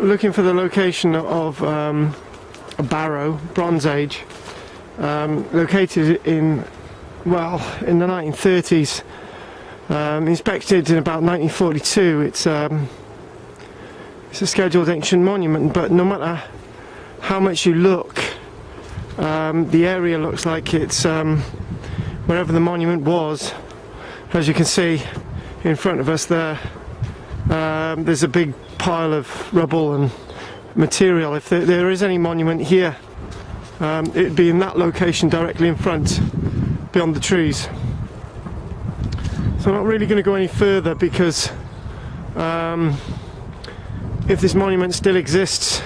looking for the location of a Barrow, Bronze Age, located in the 1930s, inspected in about 1942. It's a scheduled ancient monument, but no matter how much you look, the area looks like it's wherever the monument was. As you can see in front of us there, there's a big pile of rubble and material. If there is any monument here, it'd be in that location directly in front, beyond the trees. So I'm not really going to go any further because if this monument still exists,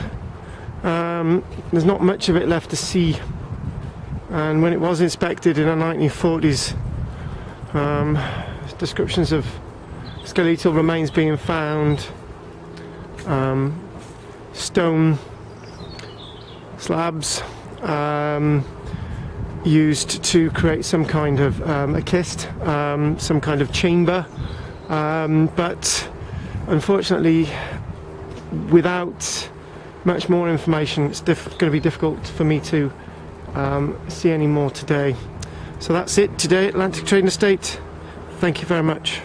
there's not much of it left to see. And when it was inspected in the 1940s, descriptions of skeletal remains being found, stone slabs used to create some kind of a kist, some kind of chamber, but unfortunately without much more information it's going to be difficult for me to see any more today. So that's it today, Atlantic Trading Estate. Thank you very much.